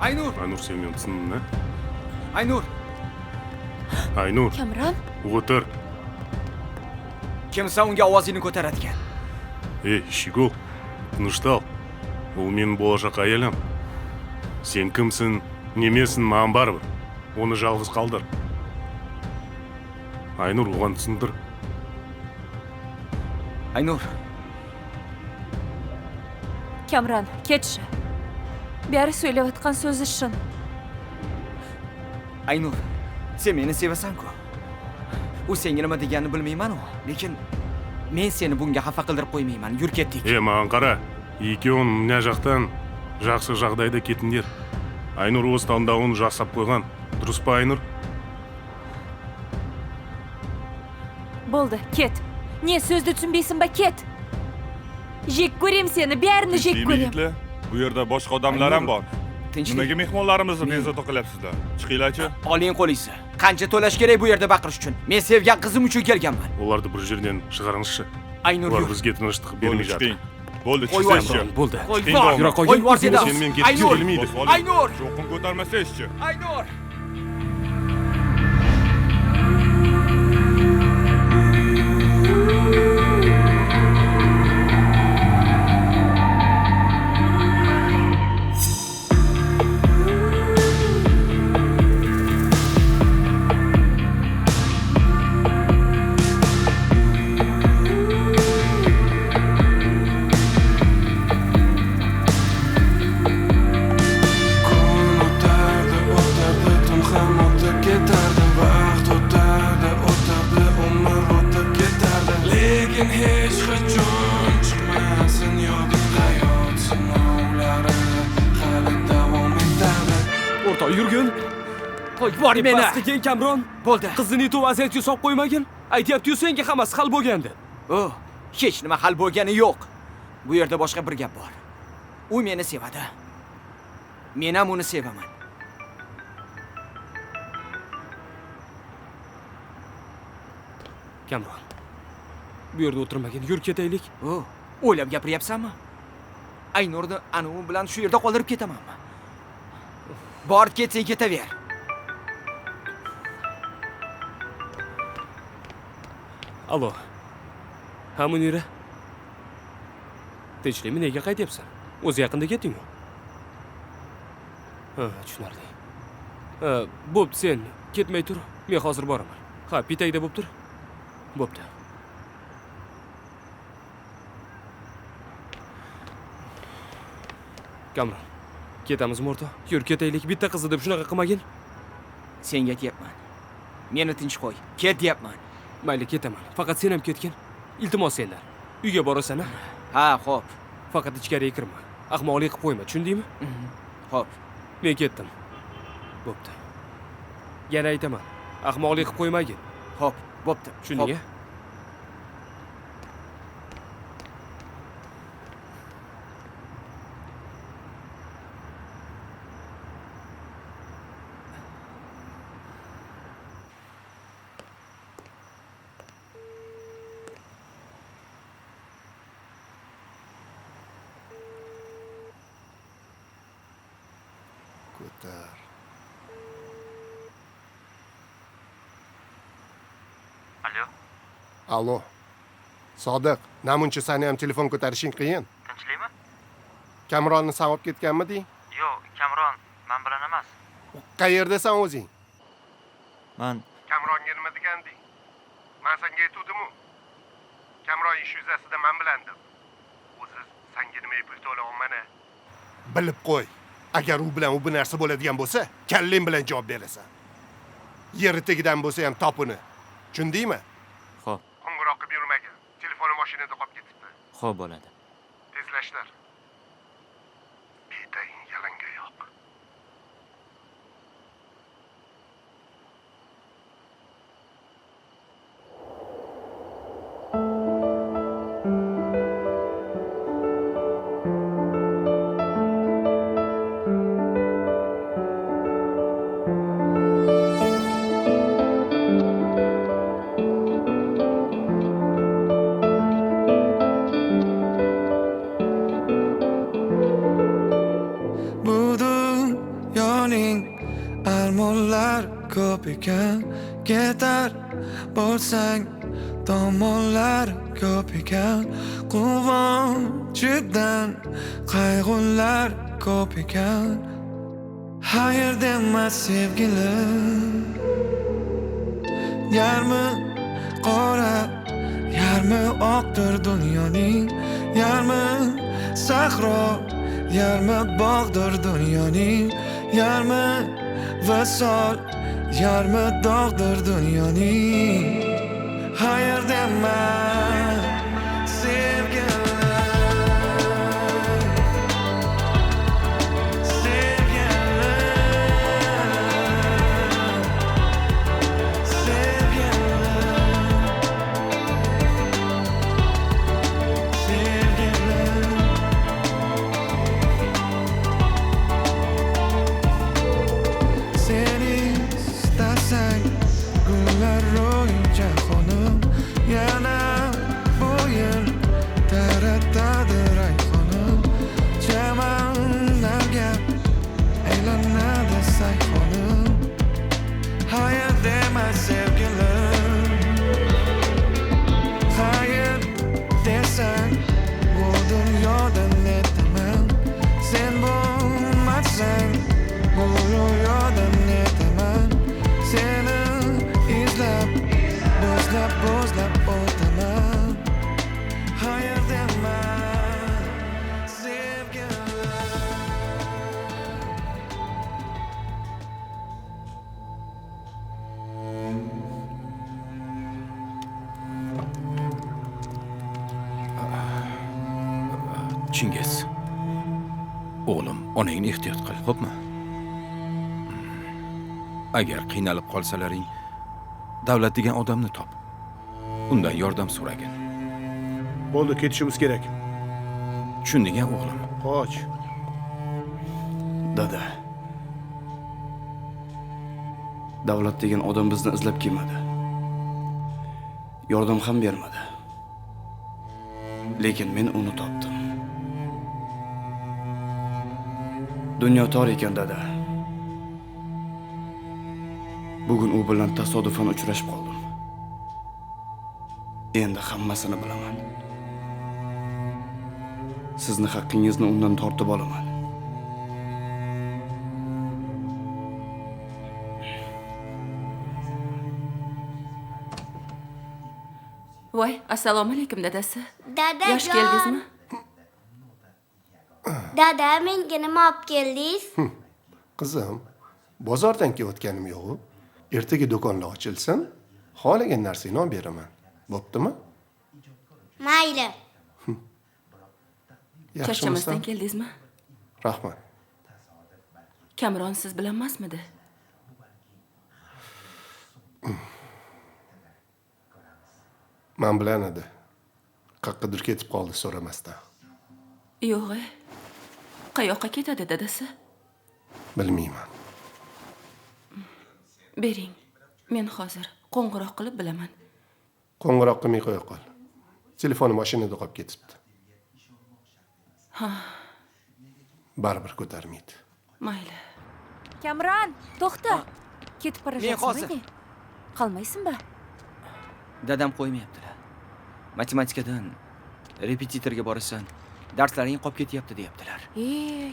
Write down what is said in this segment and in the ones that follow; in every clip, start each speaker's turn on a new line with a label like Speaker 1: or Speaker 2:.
Speaker 1: Aynur!
Speaker 2: Aynur sen meni tushundingmi?
Speaker 1: Aynur!
Speaker 2: Aynur,
Speaker 3: Kamron,
Speaker 2: o'tir.
Speaker 1: Kimsa unga ovozini ko'taradigan.
Speaker 2: Ey, Shigul, tinchlik ol. U mening bo'lajak ayolim. Sen kimsin, nimasin, men baribir. Uni yolg'iz qoldir. Aynur, o'g'an tushuntir.
Speaker 1: Aynur,
Speaker 3: Kamron, ketshi. Beri söylayotgan so'zi shin.
Speaker 1: Aynur, sen meni sevasan-ku. U senga nima deganini bilmayman-u, lekin men seni bunga xafa qildirib qo'ymayman. Yur ketdik.
Speaker 2: Men qara. Ikko'ng mena yoqdan yaxshi joqdayda ketinglar. Aynur o'z tandog'ini jasab qo'ygan. Durustmi, Aynur?
Speaker 3: Bo'ldi, ket. Ne so'zni tushunmaysan-ba, ket. Jek ko'rem seni, berini jek ko'rem.
Speaker 4: Bu yerda boshqa odamlar ham bor.
Speaker 1: Tinchlik.
Speaker 4: Nimaga mehmonlarimizni bezovta qilyapsizlar? Chiqinglar-chi.
Speaker 1: Oling qo'lingizni. Qancha to'lash kerak bu yerda baqirish uchun? Men sevgan qizim uchun kelganman.
Speaker 2: Ularni bir yerdan chiqaringizchi.
Speaker 1: Aynur,
Speaker 2: Ular
Speaker 1: yur.
Speaker 2: bizga tinchlik
Speaker 4: Bo'ldi,
Speaker 2: bermaydi.
Speaker 4: chiqing. Bo'ldi,
Speaker 1: Qo'y
Speaker 4: chiqsangchi.
Speaker 2: Bo'ldi.
Speaker 1: Qo'y
Speaker 4: Chiqing
Speaker 1: bor.
Speaker 4: bo'ldi.
Speaker 2: Yura qo'y.
Speaker 1: Qo'y bor dedim.
Speaker 2: Sen men ketgim
Speaker 1: Aynur!
Speaker 2: kelmaydi.
Speaker 1: Aynur!
Speaker 4: Cho'qin ko'tarmasangchi.
Speaker 1: Aynur!
Speaker 5: Kun o'tardi, tun ham o'tib ketardi. Vaqt o'tardi, umr o'tib ketardi. Lekin hech qachon chiqmasin yoding hayot sinovlari hali davom etadi.
Speaker 6: O'rtoq yurgin.
Speaker 1: Qo'y bor meni.
Speaker 6: Pastdagi Kamron
Speaker 1: Bo'ldi.
Speaker 6: qizini tu vaziyatga solib qo'ymagin. Aytyapti-yu senga hammasi hal bo'lgandi.
Speaker 1: Oh, hech nima hal bo'lgani yo'q. Bu yerda boshqa bir gap bor. U meni sevadi. Men ham uni sevaman.
Speaker 6: Kamron. Bu yerda o'tirmagin, yur ketaylik.
Speaker 1: Oh, o'ylab gapiryapsanmi? Aynurni anavi bilan shu yerda qoldirib ketamanmi? Borib ketsang ketaver.
Speaker 6: Allo. Ha, Munira. Tinchlikmi, nega qaytyapsan? O'zi yaqinda ketding-ku. Ha, tushunarli. Ha, bo'pti, sen ketmay tur. Men hozir boraman. Ha, pitayda bo'p tur. Bo'pti. Kamron, ketamizmi o'rtoq? Yur ketaylik. Bitta qizni deb shunaqa qilmagin.
Speaker 1: Senga aytyapman. Meni tinch qo'y. Ket deyapman.
Speaker 6: Mayli, ketaman. Faqat sen ham ketgin. Iltimos sendan. Uyga borasan-a?
Speaker 1: Ha, xo'p.
Speaker 6: Faqat ichkariga kirma. Ahmoqlik qilib qo'yma, tushundingmi?
Speaker 1: Xo'p.
Speaker 6: Men ketdim. Bo'pti. Yana aytaman. Ahmoqlik qilib qo'ymagin.
Speaker 1: Xo'p, bo'pti.
Speaker 6: Tushunding-a?
Speaker 5: Ko'tar. Allo. Sodiq, namuncha seni ham telefon ko'tarishing qiyin.
Speaker 7: Tinchlikmi?
Speaker 5: Kamronni san olib ketganmiding?
Speaker 7: Yo'q, Kamron men bilan emas.
Speaker 5: Qayerdasan o'zing?
Speaker 7: Men
Speaker 5: Kamronga nima deganding? Men senga aytuvdim-ku. Kamron ish yuzasida men bilandim. O'zi senga nima pul to'la olmana. Bilib qo'y. Agar u bilan bu narsa bo'ladigan bo'lsa, kalling bilan javob berasan. Yer tagidan bo'lsa ham top uni. Tushundingmi?
Speaker 7: xo'p,
Speaker 5: Qo'ng'iroq qilib yurmagin. Telefoni mashinada qolib ketibdi.
Speaker 7: xo'p bo'ladi.
Speaker 5: Tezlashlar. Betayin yalanga yo'q.
Speaker 8: yo'llar ko'p ekan, ketar bo'lsang tomonlar ko'p ekan, quvonchidan qayg'ular ko'p ekan. Hayır dema sevgilim, yarmi qora, yarmi oqdir dunyoning, yarmi sahro, yarmi bog'dir dunyoning, yarmi visol, yarmi dog'dir dunyoning. Hayır dema sevgilim.
Speaker 9: Chingiz, o'g'lim, onangni ehtiyot qil, xo'pmi? Agar qiynalib qolsalaring, davlat degan odamni top. Undan yordam so'ragin.
Speaker 2: Bo'ldi, ketishimiz kerak.
Speaker 9: Tushunding-a, o'g'lim?
Speaker 2: Qoch.
Speaker 10: Dada. Davlat degan odam bizni izlab kelmadi. Yordam ham bermadi. Lekin men uni topdim. Dunyo tor ekan, dada. Bugun u bilan tasodifan uchrashib qoldim. Endi hammasini bilaman. Sizni haqqingizni undan tortib olaman.
Speaker 3: Voy, assalomu alaykum dadasi.
Speaker 11: Dada,
Speaker 3: Yosh keldingizmi?
Speaker 11: Dada, menga nima olib keldingiz?
Speaker 5: Qizim, bozordan kelayotganim yo'q. Ertaga do'konlar ochilsin, xohlagan narsangni olib beraman. Bo'ptimi?
Speaker 11: Mayli.
Speaker 3: Charchamasdan keldingizmi?
Speaker 5: Rahmat.
Speaker 3: Kamron siz bilan emasmidi?
Speaker 5: Men bilan edi. Qaqqadir ketib qoldi so'ramasdan.
Speaker 3: Yo'q. Qayoqqa ketadi dadasi?
Speaker 5: Bilmayman.
Speaker 3: Bering. Men hozir qo'ng'iroq qilib bilaman.
Speaker 5: Qo'ng'iroq qilmay qo'ya qol. Telefoni mashinada qolib ketibdi.
Speaker 3: Ha,
Speaker 5: Baribir ko'tarmaydi.
Speaker 3: mayli. Kamron, to'xta. Ketib
Speaker 1: Men hozir.
Speaker 3: borasizmi? Qolmaysinmi?
Speaker 1: Dadam qo'ymayaptilar. Matematikadan repetitorga borasan. Darslaring qolib ketyapti deyaptilar.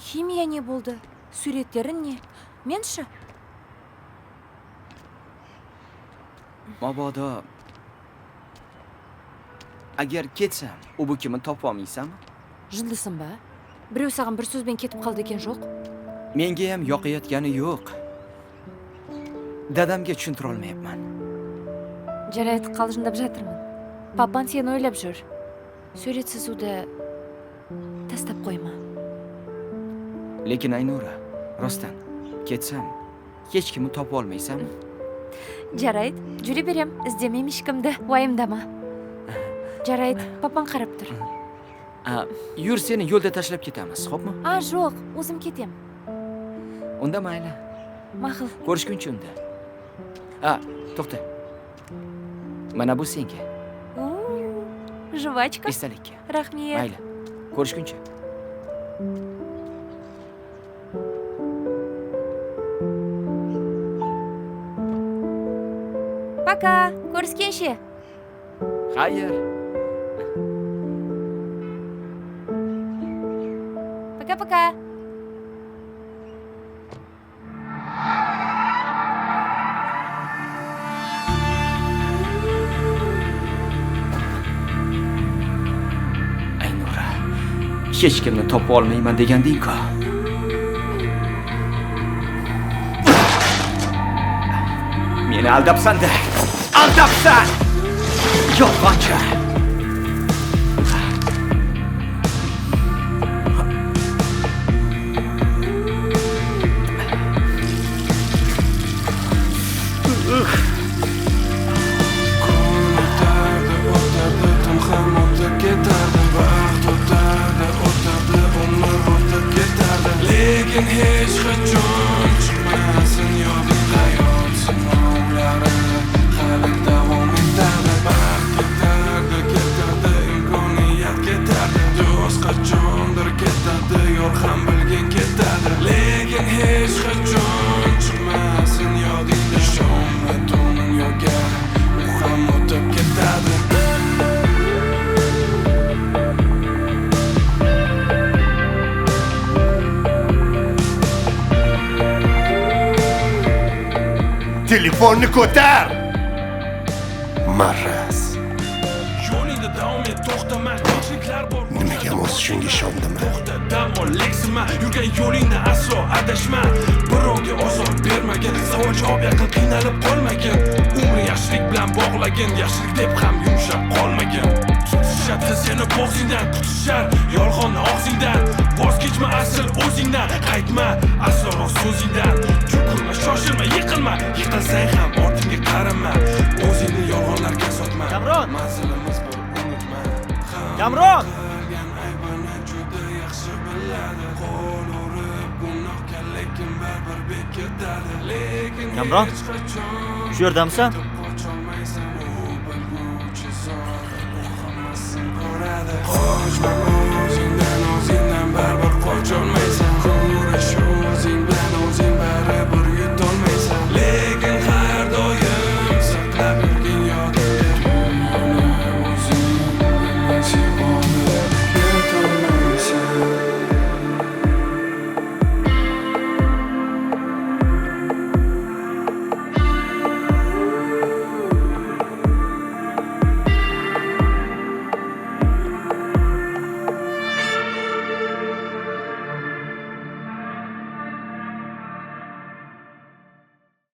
Speaker 3: Ximiya ne bo'ldi? Suratlaring ne? Men-chi?
Speaker 1: Mabodo agar ketsam, u bu kimni topa olmaysanmi?
Speaker 3: Jildisinmi? Birov sag'in bir so'z bilan ketib qoldi ekan, yo'q?
Speaker 1: Menga ham yoqayotgani yo'q. Dadamga tushuntira olmayapman.
Speaker 3: Jarayat qolishini bilatirman. Papan seni o'ylab yur. Suratsiz uda tashlab qo'yma.
Speaker 1: Lekin Aynura, rostdan ketsam, hech kimni topa olmaysanmi?
Speaker 3: Jarayat, juri berem, izdemayim ishqimda, vayimdama. Jarayat, papan qarab tur.
Speaker 1: Yur, seni yo'lda tashlab ketamiz, xo'pmi?
Speaker 3: Yo'q, o'zim ketayim.
Speaker 1: Unda mayli.
Speaker 3: Ma'qul.
Speaker 1: Ko'rishguncha unda. To'xta. Mana bu senga.
Speaker 3: Juvachka.
Speaker 1: Esdalikka.
Speaker 3: Rahmat.
Speaker 1: Mayli. Ko'rishguncha.
Speaker 3: Пока. Ko'rishguncha.
Speaker 1: Xayr.
Speaker 3: Пока-пока.
Speaker 1: Aynura, hech kimni topib olmayman deganding-ku. Meni aldabsan-da. Aldabsan! Yolg'onchi.
Speaker 8: Lekin hech qachon chiqmasin yoding hayot sinovlari hali davom etadi. Baxt ketardi, ketardi, imkoniyat ketardi. Do'st qachondir ketadi, yor ham bilgin ketadi. Lekin hech qachon chiqmasin yodingda shomla to'nin yogar, u ham o'tib ketadi.
Speaker 5: Telefonni ko'tar. Maraz.
Speaker 8: Yo'lingda davom et, to'xtama. Qiyinchiliklar bor.
Speaker 5: Nimaga o'z shunga ishondim?
Speaker 8: To'xta, dam ol, leksima. Yurgan yo'lingda aslo adashma. Birovga ozor bermagin, savol javob yaqin qiynalib qolmagin. Umri yaxshilik bilan bog'lagin, yaxshilik deb ham yumshab qolmagin. Tutishadi seni bo'g'zingdan, tutishar yolg'onni og'zingdan. Voz kechma asl o'zingdan, qaytma aslo so'zingdan. Cho'kilma, shoshilma, yiqilma, yiqilsang ham ortingga qarama. O'zingni yolg'onlarga sotma.
Speaker 7: Kamron!
Speaker 8: Manzilimiz bir unutma.
Speaker 7: Kamron!
Speaker 8: Qilgan aybini juda yaxshi biladi. Qo'l urib gunohga lekin baribir bekitadi. Lekin
Speaker 7: Kamron?
Speaker 8: hech qachon
Speaker 7: Shu yerdamisan?
Speaker 8: qocholmaysan, u bilguvchi zot, u hammasini ko'radi. Qochma o'zingdan, o'zingdan baribir qocholmaysan.